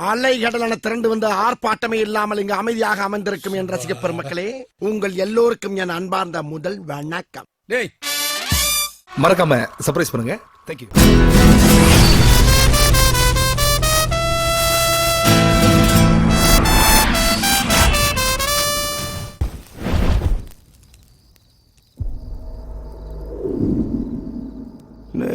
அலைகடலான திரண்டு வந்து ஆர்ப்பாட்டமே இல்லாமல் இங்கு அமைதியாக அமர்ந்திருக்கும் என் ரசிக பெருமக்களே, உங்கள் எல்லோருக்கும் என் அன்பார்ந்த முதல் வணக்கம். டேய் மறக்காம சர்ப்ரைஸ் பண்ணுங்க. தேங்க்யூ.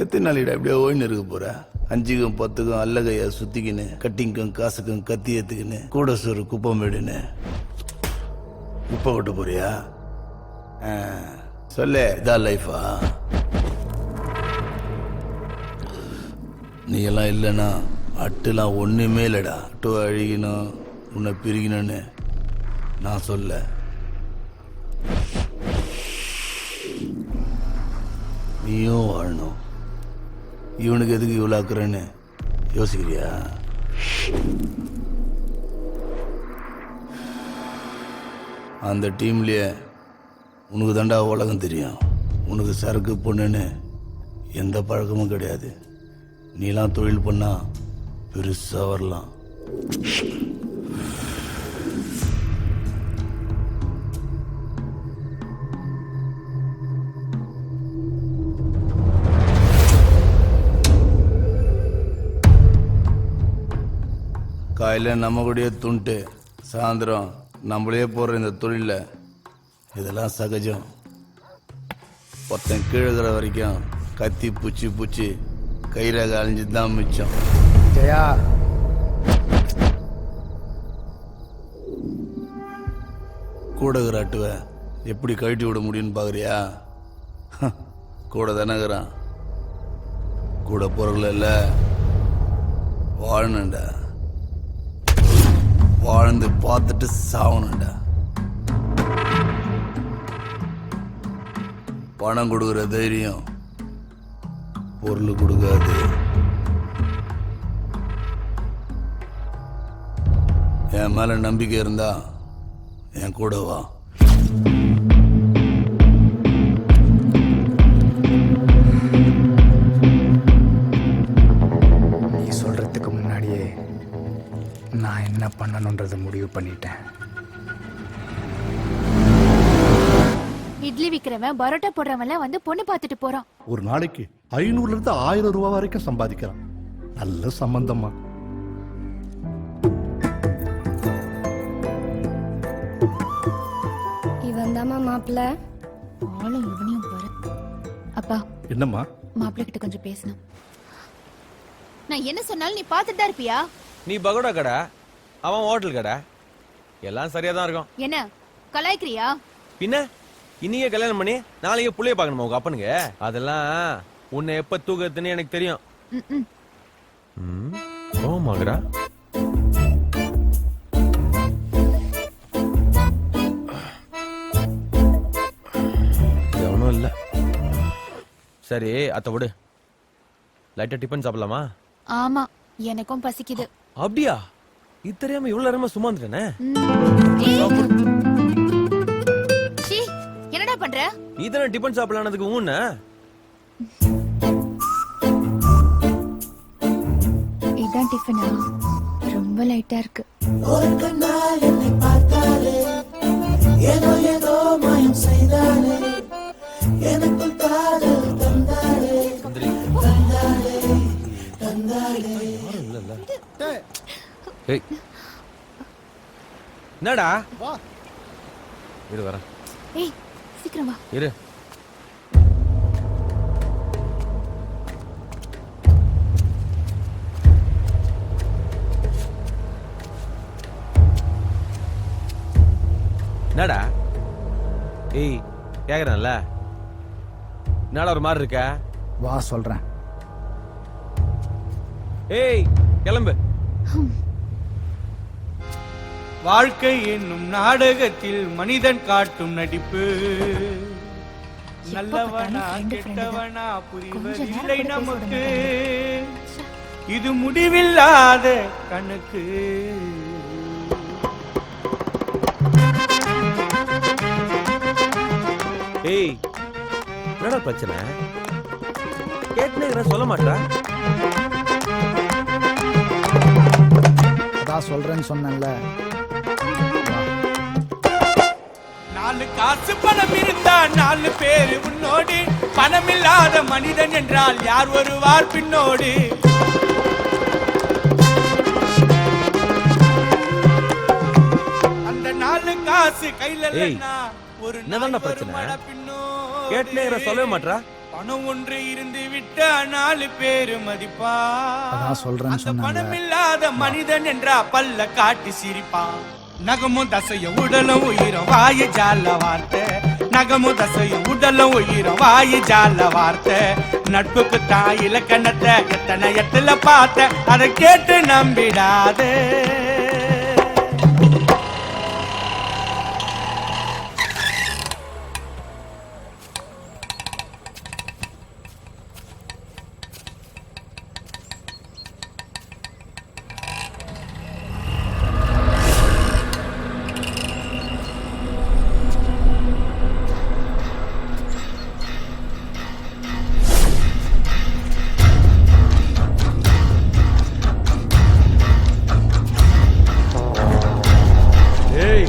எத்தனை நாளைக்கு அப்படியே ஓய்னு இருக்க போற? 5க்கும் 10க்கும் அல்லகையா சுத்திக்கின்னு, கட்டிங்க்கும் காசுக்கும் கத்தி ஏத்துக்கின்னு, கூட சோறு குப்பை மேடுன்னு குப்பை கொட்ட போறியா? சொல்ல இதான் லைஃபா? நீ எல்லாம் இல்லைன்னா அட்டுலாம் ஒண்ணுமே இல்லடா. அட்டு அழிக்கணும், உன்னை பிரிக்கணும்னு நான் சொல்ல. நீயும் வாழணும். இவனுக்கு எதுக்கு இவ்வளோ ஆக்குறேன்னு யோசிக்கிறியா? அந்த டீம்லயே உனக்கு தாண்டா உலகம் தெரியும். உனக்கு சரக்கு பொண்ணுன்னு எந்த பழக்கமும் கிடையாது. நீலாம் தொழில் பண்ணா பெருசா வரலாம். காலையில் நம்ம கூடயே துண்டு, சாயந்தரம் நம்மளே போடுற இந்த தொழில இதெல்லாம் சகஜம். ஒருத்தன் கீழகிற வரைக்கும் கத்தி பூச்சி பூச்சி கயிறாக அழிஞ்சு தான் மிச்சம். ஜெயா, கூடகிற அட்டுவ எப்படி கழட்டி விட முடியும்னு பாக்குறியா? கூட தானேங்கிறான். கூட பொருள் வாழணுண்டா. வாழ்ந்து பார்த்துட்டு சாவணுண்டா. பணம் கொடுக்குற தைரியம் பொருள் கொடுக்காது. என் மேல நம்பிக்கை இருந்தா என் கூட வா. நீ சொல்றதுக்கு முன்னாடியே நான் என்ன பண்ணணும்ன்றத முடிவு பண்ணிட்டேன். இட்லி விக்கிறவன் பரோட்டா போடுறவன்லாம் வந்து பொண்ணு பார்த்துட்டு போறான். ஒரு நாளைக்கு 500 இருந்து 1000 ரூபாய் வரைக்கும் சம்பாதிக்கிறான். நல்ல சம்பந்தமா. இவன் தாமா மாப்பிள்ள. ஆளும் இவனையும் பாரு. அப்பா, என்னம்மா? மாப்பிள்ள கிட்ட கொஞ்சம் பேசணும். நான் என்ன சொன்னாலும் நீ பார்த்துட்டு தான் இருப்பியா? நீ பகோடா கடை, அவன் ஹோட்டல் கடை, எல்லாம் சரியா தான் இருக்கும். என்ன கலாய்க்கிறியா? பின்ன இன்னைக்கே கல்யாணம் பண்ணி நாளைக்கே புள்ளைய பார்க்கணுமா உங்க அப்பனுக்கு? அதெல்லாம் உன்னை எப்ப தூக்கத்துன்னு எனக்கு தெரியும். கோவமாகடா. ஒன்றும் இல்லை. சரி அத்த விடு. லைட்டா டிஃபன் சாப்பிடலாமா? ஆமா, எனக்கும் பசிக்குது. அப்படியா? இது தெரியாம இவ்வளவு நேரமா சும்மா இருந்துட்டேனே. என்னடா பண்ற? நீ தானே டிஃபன் சாப்பிடலானதுக்கு ஊன்னு. இதான் டிஃபனா? ரொம்ப லைட்டா இருக்கு. என்னடா? இரு வரேன். ஏய் சீக்கிரம் வா. இரு. என்னடா? ஏய் கேக்குறேன்ல, என்னடா ஒரு மாதிரி இருக்க? வா சொல்றேன். ஏய் கிளம்பு. வாழ்க்கை என்னும் நாடகத்தில் மனிதன் காட்டும் நடிப்பு நல்லவனா கெட்டவனா புரிவதில்லை நமக்கு. இது முடிவில்லாத கணக்கு. ஏய் என்னடா பிரச்சனை? கேட்டுனே சொல்ல மாட்டா? அதான் சொல்றேன்னு சொன்னேன்ல. 4 காசு பணம் இருந்தா 4 பேரு உன்னோடு, பணமில்லாத மனிதன் என்றால் யார் வருவார் பின்னோடு? அந்த 4 காசு கையில இல்லைன்னா ஒரு என்னதான்டா நாள் பிரச்சனை? வருமாடா பின்னோடு. கேட்டுனே சொல்லவே மாட்றா. பணம் ஒன்று இருந்து விட்டா 4 பேரு மதிப்பா. அதான் சொல்றேன்னு அந்த சொன்னேன்ல. பணமில்லாத மனிதன் என்றா பல்ல காட்டி சிரிப்பான். நகமும் தசையும் உடலும் உயிரும் வாயு ஜால வார்த்தை. நகமும் தசையும் உடலும் உயிரும் வாயு ஜால வார்த்தை. நட்புக்கு தான் இலக்கணத்தை எத்தனை எட்டுல பார்த்த, அதை கேட்டு நம்பிடாதே. ஏய்,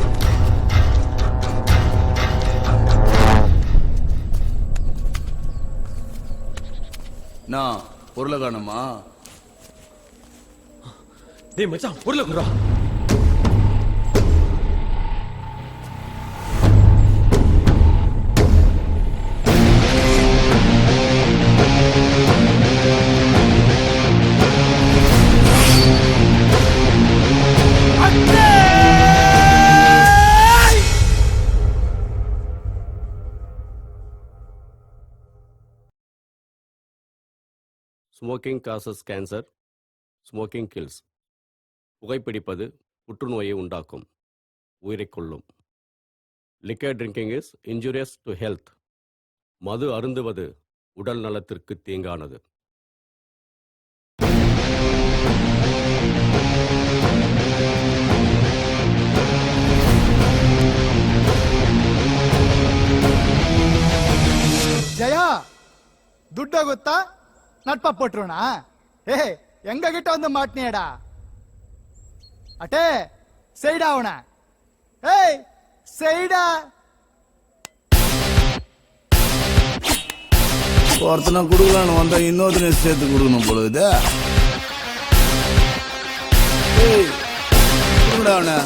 நான் பொருளை காணுமா? டேய் மச்சான், பொருளை குடுறா. Smoking causes cancer, smoking kills. புகைப்பிடிப்பது புற்றுநோயை உண்டாக்கும், உயிரை கொல்லும். Liquor drinking is injurious to health. மது அருந்துவது உடல் நலத்திற்கு தீங்கானது. ஜெயா, துட்ட குத்தா நட்பா போட்டுருவனா? ஏ, எங்க கிட்ட வந்து மாட்டினியடா? அட்டே செய்டா அவன. ஏய் செய்டா. ஒருத்தனை கொடுக்கலான்னு வந்தா இன்னொருத்தனை சேர்த்து கொடுக்கணும் பொழுது. ஏய் கொடுடா அவனை.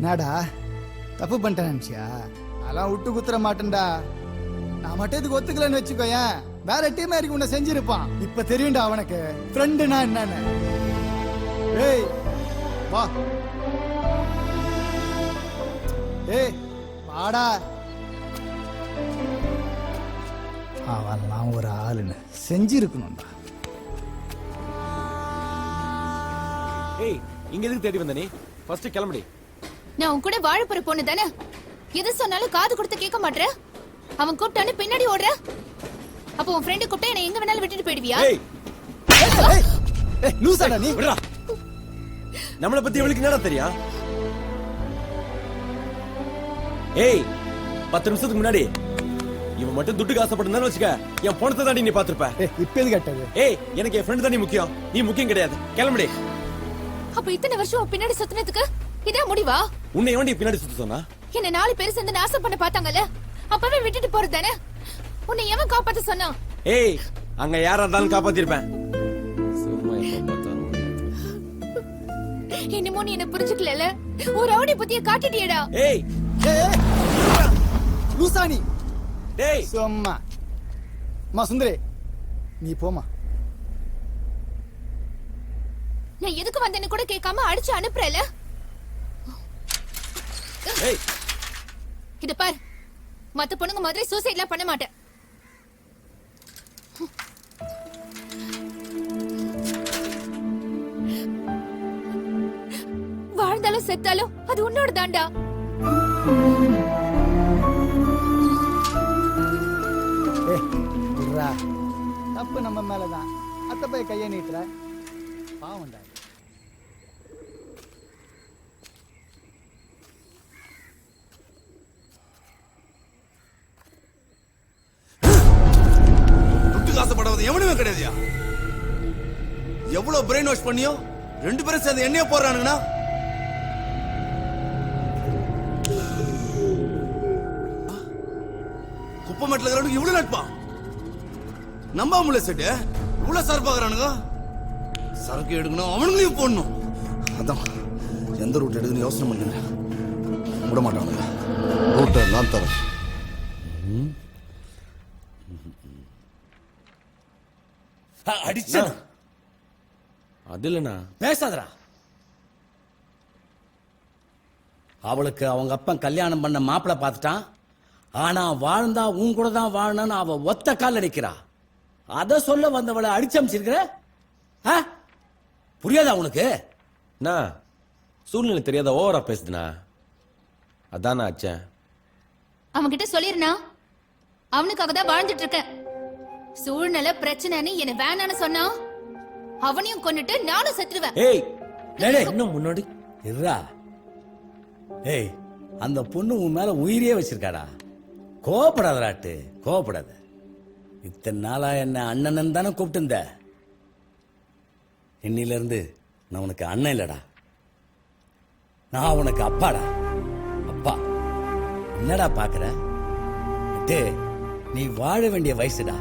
என்னடா தப்பு பண்ணிட்டேன் நினைச்சியா? அதெல்லாம் விட்டு குத்துற மாட்டேன்டா. நான் மட்டும் இதுக்கு ஒத்துக்கலன்னு வச்சுக்கோயேன், வேற டீம் இருக்கு உன்னை செஞ்சிருப்பான். இப்ப தெரியும்டா அவனுக்கு ஃப்ரெண்டுனா என்னன்னு. ஏய் வா. ஏய் வாடா. அவன்லாம் ஒரு ஆளுன்னு செஞ்சிருக்கணும்டா. ஏய் இங்க எதுக்கு தேடி வந்த நீ ஃபர்ஸ்ட் கிளம்புடி. நான் உன் கூட வாழ போற பொண்ணு தானே, எது சொன்னாலும் காது கொடுத்து கேட்க மாட்டேற. அவன் கூப்பிட்டானு பின்னாடி ஓடுற. அப்போ உன் ஃப்ரெண்டு கூப்பிட்டா என்ன எங்க வேணாலும் விட்டுட்டு போயிடுவியா? ஏய் லூசாடா நீ. விடுடா. நம்மள பத்தி இவளுக்கு என்னடா தெரியும்? ஏய் 10 நிமிஷத்துக்கு முன்னாடி இவன் மட்டும் துட்டுக்கு ஆசைப்பட்டிருந்தான்னு வச்சுக்க, என் பணத்தை தாண்டி நீ பாத்துருப்ப. இப்ப எது கேட்டது? ஏய் எனக்கு என் ஃப்ரெண்ட் தான் முக்கியம், நீ முக்கியம் கிடையாது. கிளம்புடி. அப்ப இத்தனை வருஷம் உன் பின்னாடி சுத்தினதுக்கு இதான் முடிவா? உன்னை எவன்டி பின்னாடி சுத்த சொன்னா? என்ன 4 பேர் சேர்ந்து நாசம் பண்ண பார்த்தாங்கல்ல, அப்பவே விட்டுட்டு போறது தானே. உன்னை எவன் காப்பாத்த சொன்னா? ஏய் அங்க யாரா இருந்தாலும் காப்பாத்திருப்பேன். சும்மா எப்ப பார்த்தாலும் என்னமோ நீ என்ன புரிஞ்சுக்கல. ஒரு ரவுடி புத்திய காட்டிட்டியடா. ஏய் லூசா நீ. டேய் சும்மா மா சுந்தரி நீ போமா. நான் எதுக்கு வந்தேன்னு கூட கேட்காம அடிச்சு அனுப்புறல. ஏய் இத பார், மத்த பொண்ணுங்க மாதிரி சூசைட்லாம் பண்ண மாட்டேன். வாழ்ந்தாலும் செத்தாலும் அது உன்னோட தாண்டா. தப்பு நம்ம மேலதான். அத்த போய் கையை நீட்டுற பாவம்டா. துட்டுக்கு ஆசைப்படாத எவனுமே கிடையாதுயா. எவ்வளவு பிரெயின் வாஷ் பண்ணியோ 2 பேரும் சேர்ந்து என்னைய போடுறானுங்கண்ணா. குப்பமேட்டில் இருக்கிறவனுக்கு இவ்வளவு நட்பா? நம்பாமல செட்டு இவ்வளவு சார்பாகிறானுங்க. சரக்கு எடுக்கணும், அவனுங்களையும் போடணும். அதான் எந்த ரூட் எடுக்கணும் யோசனை பண்ணுங்க. விட மாட்டானுங்க. ரூட்டை நான் தரேன். அடிச்சா அது இல்லண்ணா. பேசாதடா. அவளுக்கு அவங்க அப்பன் கல்யாணம் பண்ண மாப்பிளை பார்த்துட்டான். ஆனா வாழ்ந்தா உன் கூட தான் வாழணும்னு அவ ஒத்த கால் அடிக்கிறா. அத சொல்ல வந்தவளை அடிச்சமிச்சிருக்கிற. புரியாதா உனக்கு? சூழ்நிலை தெரியாத ஓவரா பேசுதுண்ணா. அதான் ஆச்சேன். அவன்கிட்ட சொல்லிருனா, அவனுக்காக தான் வாழ்ந்துட்டு இருக்கேன். சூழ்நிலை பிரச்சனைன்னு என்ன வேணான்னு சொன்னா அவனையும் கொன்னுட்டு நானும் செத்துருவேன். ஏய் இன்னும் முன்னாடி இருடா. ஏய் அந்த பொண்ணு உன் மேல உயிரியே வச்சிருக்காடா. கோவப்படாதராட்டு, கோவப்படாத. இத்தனை நாளா என்ன அண்ணன் தானே கூப்பிட்டு இருந்த. இன்னில இருந்து நான் உனக்கு அண்ணன் இல்லடா, நான் உனக்கு அப்பாடா. அப்பா என்னடா பாக்குற? நீ வாழ வேண்டிய வயசுடா.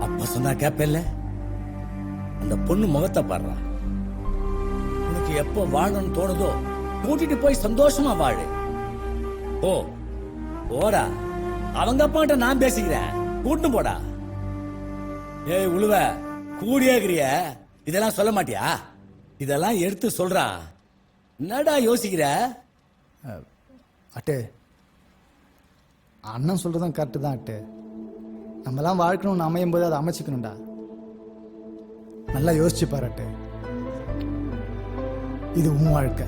அப்பா சொன்னா கேப்பல்ல. அந்த பொண்ணு முகத்தை பாடுறா. உனக்கு எப்போ வாழணும்னு தோணுதோ கூட்டிட்டு போய் சந்தோஷமா வாழு. போடா. அவங்க அப்பாட்ட நான் பேசிக்கிறேன், கூட்டு போடா. ஏய் உழுவ கூடியாகிறிய, இதெல்லாம் சொல்ல மாட்டியா? இதெல்லாம் எடுத்து சொல்றா. என்னடா யோசிக்கிற? அட்டு அண்ணன் சொல்றதும் கரெக்டு தான். அட்டு நம்மலாம் வாழ்க்கணும்னு அமையும் போது அதை அமைச்சுக்கணும்டா. நல்லா யோசிச்சு பாரு அட்டு. இது உன் வாழ்க்கை.